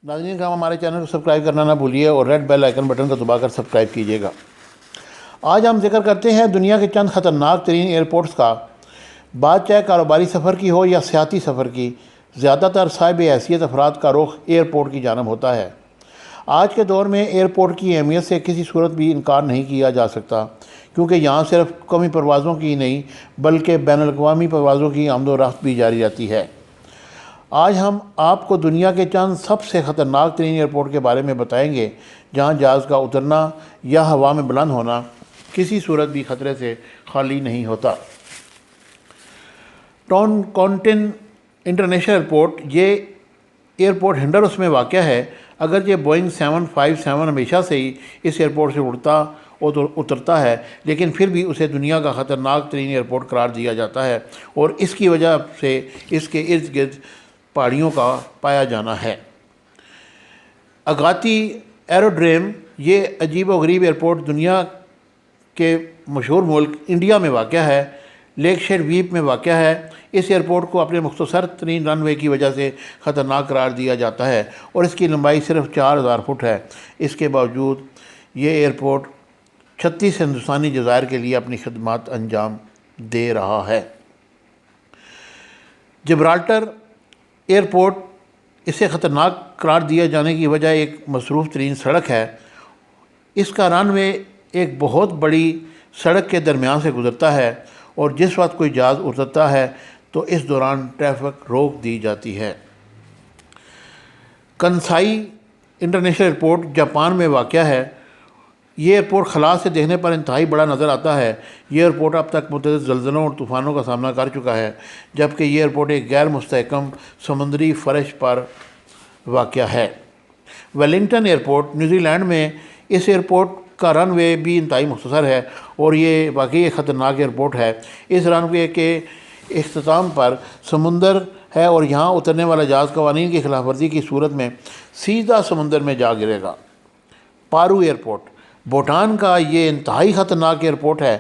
ناظرین کرام، ہمارے چینل کو سبسکرائب کرنا نہ بھولیے اور ریڈ بیل آئیکن بٹن کو دبا کر سبسکرائب کیجیے گا۔ آج ہم ذکر کرتے ہیں دنیا کے چند خطرناک ترین ایئرپورٹس کا۔ بات چاہے کاروباری سفر کی ہو یا سیاحتی سفر کی، زیادہ تر صاحب حیثیت افراد کا رخ ایئرپورٹ کی جانب ہوتا ہے۔ آج کے دور میں ایئرپورٹ کی اہمیت سے کسی صورت بھی انکار نہیں کیا جا سکتا، کیونکہ یہاں صرف قومی پروازوں کی نہیں بلکہ بین الاقوامی پروازوں کی آمد و رفت بھی جاری رہتی ہے۔ آج ہم آپ کو دنیا کے چند سب سے خطرناک ترین ایئرپورٹ کے بارے میں بتائیں گے، جہاں جہاز کا اترنا یا ہوا میں بلند ہونا کسی صورت بھی خطرے سے خالی نہیں ہوتا۔ ٹون کونٹن انٹرنیشنل ایئرپورٹ، یہ ایئرپورٹ ہنڈرس میں واقع ہے۔ اگرچہ بوئنگ 757 ہمیشہ سے ہی اس ایئرپورٹ سے اڑتا اور اترتا ہے، لیکن پھر بھی اسے دنیا کا خطرناک ترین ایئرپورٹ قرار دیا جاتا ہے، اور اس کی وجہ سے اس کے ارد گرد پہاڑیوں کا پایا جانا ہے۔ اگاتی ایروڈریم، یہ عجیب و غریب ایئرپورٹ دنیا کے مشہور ملک انڈیا میں واقع ہے، لیک شیر ویپ میں واقع ہے۔ اس ایئرپورٹ کو اپنے مختصر ترین رن وے کی وجہ سے خطرناک قرار دیا جاتا ہے، اور اس کی لمبائی صرف 4000 فٹ ہے۔ اس کے باوجود یہ ایئرپورٹ 36 ہندوستانی جزائر کے لیے اپنی خدمات انجام دے رہا ہے۔ جبرالٹر ایئرپورٹ، اسے خطرناک قرار دیا جانے کی وجہ ایک مصروف ترین سڑک ہے۔ اس کا رن وے ایک بہت بڑی سڑک کے درمیان سے گزرتا ہے، اور جس وقت کوئی جہاز اترتا ہے تو اس دوران ٹریفک روک دی جاتی ہے۔ کنسائی انٹرنیشنل ایئرپورٹ جاپان میں واقع ہے۔ یہ ایئرپورٹ خلا سے دیکھنے پر انتہائی بڑا نظر آتا ہے۔ یہ ایئرپورٹ اب تک متعدد زلزلوں اور طوفانوں کا سامنا کر چکا ہے، جبکہ یہ ایئرپورٹ ایک غیر مستحکم سمندری فرش پر واقع ہے۔ ویلنگٹن ایئرپورٹ نیوزی لینڈ میں، اس ایئرپورٹ کا رن وے بھی انتہائی مختصر ہے، اور یہ واقعی ایک خطرناک ایئرپورٹ ہے۔ اس رن وے کے اختتام پر سمندر ہے، اور یہاں اترنے والا جہاز قوانین کی خلاف ورزی کی صورت میں سیدھا سمندر میں جا گرے گا۔ پارو ایئرپورٹ، بھوٹان کا یہ انتہائی خطرناک ایئرپورٹ ہے،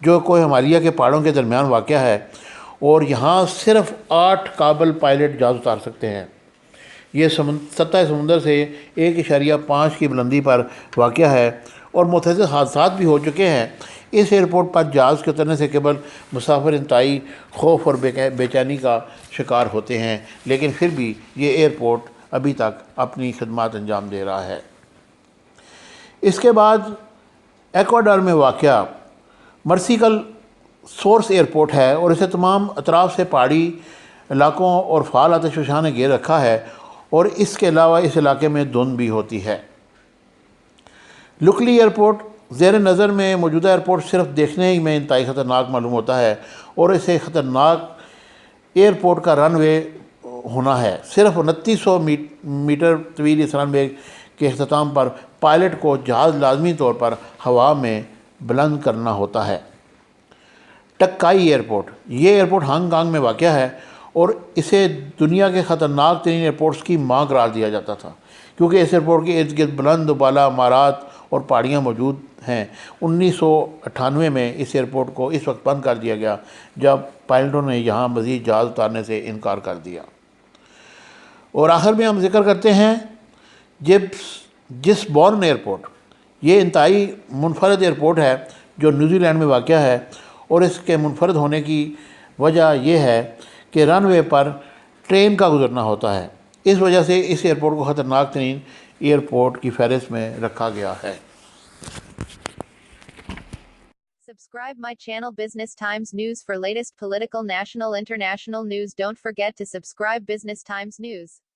جو کوہ ہمالیہ کے پہاڑوں کے درمیان واقع ہے، اور یہاں صرف 8 قابل پائلٹ جہاز اتار سکتے ہیں۔ یہ سطح سمندر سے 1.5 کی بلندی پر واقع ہے، اور متعدد حادثات بھی ہو چکے ہیں۔ اس ایئرپورٹ پر جہاز کے اترنے سے قبل مسافر انتہائی خوف اور بے چینی کا شکار ہوتے ہیں، لیکن پھر بھی یہ ایئرپورٹ ابھی تک اپنی خدمات انجام دے رہا ہے۔ اس کے بعد ایکواڈور میں واقع مرسیکل سورس ایئرپورٹ ہے، اور اسے تمام اطراف سے پہاڑی علاقوں اور فعال آتش فشاں نے گھیر رکھا ہے، اور اس کے علاوہ اس علاقے میں دھند بھی ہوتی ہے۔ لکلی ایئرپورٹ زیر نظر میں موجودہ ایئرپورٹ صرف دیکھنے ہی میں انتہائی خطرناک معلوم ہوتا ہے، اور اسے خطرناک ایئرپورٹ کا رن وے ہونا ہے۔ صرف 2900 میٹر طویل اس رن وے کے اختتام پر پائلٹ کو جہاز لازمی طور پر ہوا میں بلند کرنا ہوتا ہے۔ ٹکائی ایئرپورٹ، یہ ایئرپورٹ ہانگ کانگ میں واقع ہے، اور اسے دنیا کے خطرناک ترین ایئرپورٹس کی ماں قرار دیا جاتا تھا، کیونکہ اس ایئرپورٹ کے ارد گرد بلند و بالا عمارات اور پہاڑیاں موجود ہیں۔ 1998 میں اس ایئرپورٹ کو اس وقت بند کر دیا گیا جب پائلٹوں نے یہاں مزید جہاز اتارنے سے انکار کر دیا۔ اور آخر میں ہم ذکر کرتے ہیں جس بورن ایئرپورٹ، یہ انتہائی منفرد ایئرپورٹ ہے جو نیوزی لینڈ میں واقع ہے، اور اس کے منفرد ہونے کی وجہ یہ ہے کہ رن وے پر ٹرین کا گزرنا ہوتا ہے۔ اس وجہ سے اس ایئرپورٹ کو خطرناک ترین ایئرپورٹ کی فہرست میں رکھا گیا ہے۔ Subscribe my channel Business Times News for latest political, national, international news. Don't forget to subscribe Business Times News.